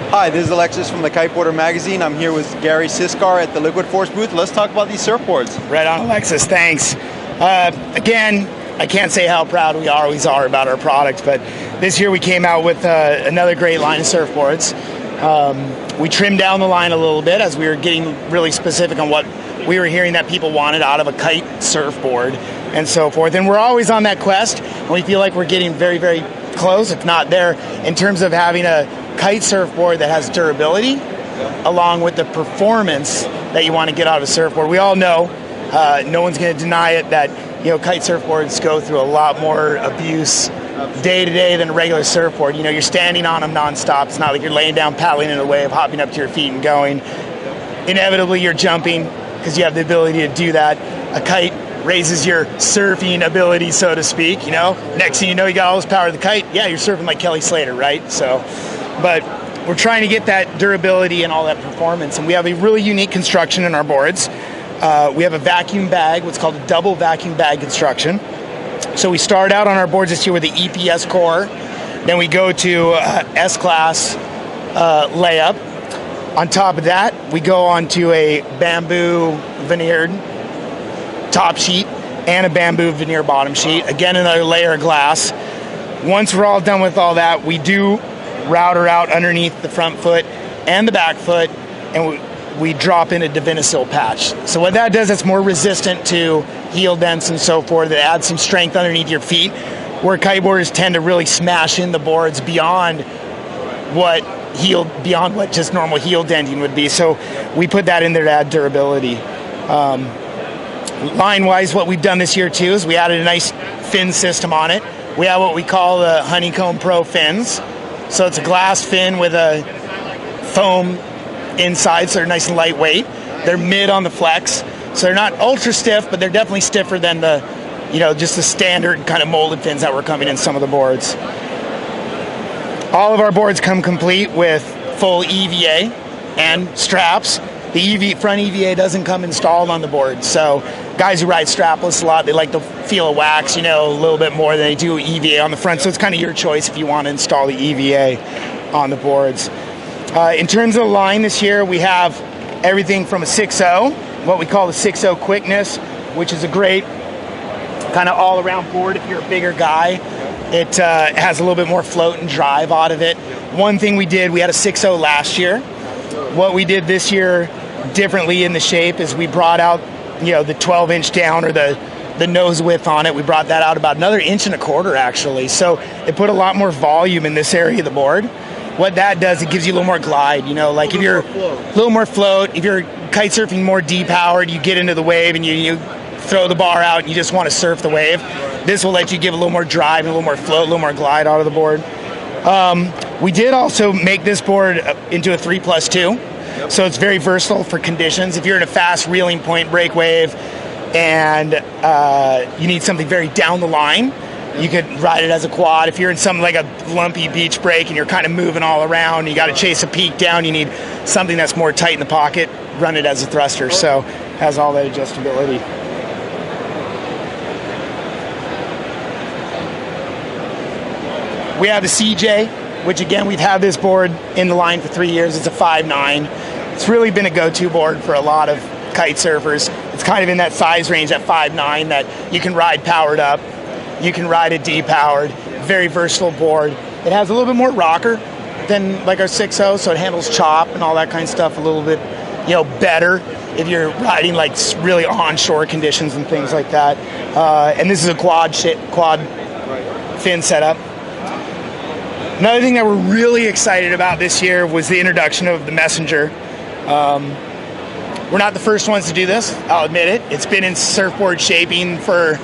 Hi, this is Alexis from the Kiteboarder magazine. I'm here with Gary Siskar at the Liquid Force booth. Let's talk about these surfboards. Right on, Alexis. Thanks. Again, I can't say how proud we always are about our product, but this year we came out with another great line of surfboards. We trimmed down the line a little bit as we were getting really specific on what we were hearing that people wanted out of a kite surfboard and so forth. And we're always on that quest, and we feel like we're getting very, very close, if not there, in terms of having a kite surfboard that has durability along with the performance that you want to get out of a surfboard. We all know, no one's going to deny it, that kite surfboards go through a lot more abuse day to day than a regular surfboard. You're standing on them nonstop. It's not like you're laying down, paddling in a wave, hopping up to your feet and going. Inevitably, you're jumping because you have the ability to do that. A kite raises your surfing ability, so to speak. Next thing you know, you got all this power of the kite. Yeah, you're surfing like Kelly Slater, right? But we're trying to get that durability and all that performance, and we have a really unique construction in our boards. We have a vacuum bag, what's called a double vacuum bag construction. So we start out on our boards this year with the EPS core, then we go to S-class layup. On top of that, we go on to a bamboo veneered top sheet and a bamboo veneer bottom sheet. Again, another layer of glass. Once we're all done with all that, we do router out underneath the front foot and the back foot, and we drop in a Divinisil patch. So what that does, it's more resistant to heel dents and so forth. It adds some strength underneath your feet, where kiteboarders tend to really smash in the boards beyond what just normal heel denting would be. So we put that in there to add durability. Line-wise, what we've done this year too is we added a nice fin system on it. We have what we call the Honeycomb Pro fins. So it's a glass fin with a foam inside, so they're nice and lightweight. They're mid on the flex, so they're not ultra stiff, but they're definitely stiffer than the, just the standard kind of molded fins that were coming in some of the boards. All of our boards come complete with full EVA and straps. The front EVA doesn't come installed on the board, so guys who ride strapless a lot, they like the feel of wax, a little bit more than they do EVA on the front, so it's kind of your choice if you want to install the EVA on the boards. In terms of the line this year, we have everything from a 6.0, what we call the 6.0 Quickness, which is a great kind of all-around board if you're a bigger guy. It has a little bit more float and drive out of it. One thing we did, we had a 6.0 last year. What we did this year differently in the shape is we brought out, the 12-inch down, or the nose width on it. We brought that out about another 1.25 inches actually. So it put a lot more volume in this area of the board. What that does, it gives you a little more glide. Like if you're a little more float, if you're kite surfing more depowered, you get into the wave and you throw the bar out and you just want to surf the wave. This will let you give a little more drive, and a little more float, a little more glide out of the board. We did also make this board into a 3+2, so it's very versatile for conditions. If you're in a fast reeling point break wave and you need something very down the line, you could ride it as a quad. If you're in something like a lumpy beach break and you're kind of moving all around, you got to chase a peak down, you need something that's more tight in the pocket, run it as a thruster. So it has all that adjustability. We have the CJ, which again, we've had this board in the line for 3 years. It's a 5.9. It's really been a go-to board for a lot of kite surfers. It's kind of in that size range at 5.9 that you can ride powered up. You can ride it depowered. Very versatile board. It has a little bit more rocker than like our 6.0, so it handles chop and all that kind of stuff a little bit, better if you're riding like really onshore conditions and things like that. And this is a quad fin setup. Another thing that we're really excited about this year was the introduction of the Messenger. We're not the first ones to do this, I'll admit it. It's been in surfboard shaping for,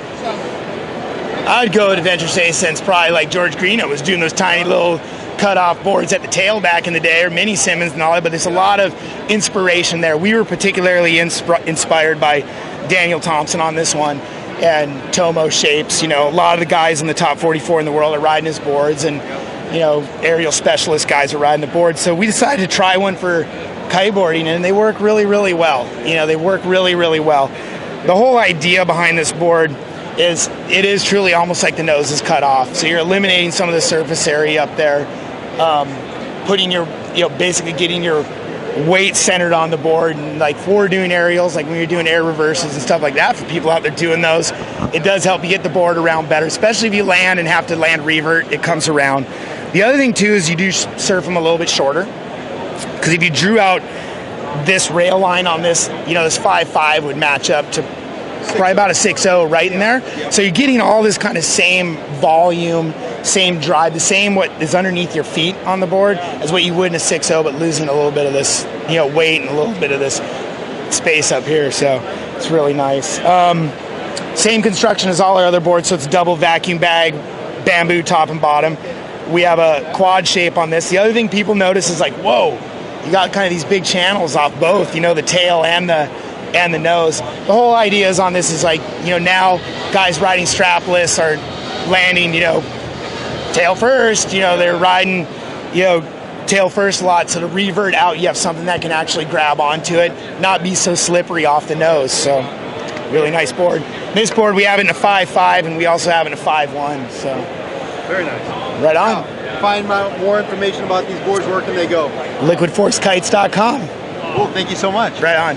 I'd go to venture say, since probably like George Greeno was doing those tiny little cut-off boards at the tail back in the day, or Mini Simmons and all that, but there's a lot of inspiration there. We were particularly inspired by Daniel Thompson on this one, and Tomo Shapes. A lot of the guys in the top 44 in the world are riding his boards, and aerial specialist guys are riding the board. So we decided to try one for kiteboarding, and they work really, really well. They work really, really well. The whole idea behind this board is it is truly almost like the nose is cut off. So you're eliminating some of the surface area up there, putting your basically getting your weight centered on the board, and like for doing aerials, like when you're doing air reverses and stuff like that, for people out there doing those, it does help you get the board around better, especially if you land and have to land revert, it comes around. The other thing too is you do surf them a little bit shorter, because if you drew out this rail line on this, this 5.5 would match up to probably about a 6.0 right in there. So you're getting all this kind of same volume, same drive, the same what is underneath your feet on the board as what you would in a 6.0, but losing a little bit of this weight and a little bit of this space up here. So it's really nice. Same construction as all our other boards, so it's double vacuum bag, bamboo top and bottom. We have a quad shape on this. The other thing people notice is like, whoa, you got kind of these big channels off both, the tail and the nose. The whole idea is on this is like, now guys riding strapless are landing, tail first, they're riding, tail first a lot. So to revert out, you have something that can actually grab onto it, not be so slippery off the nose. So really nice board. This board, we have it in a 5.5 and we also have it in a 5.1. So very nice. Right on. Find out more information about these boards. Where can they go? LiquidForceKites.com. Cool. Thank you so much. Right on.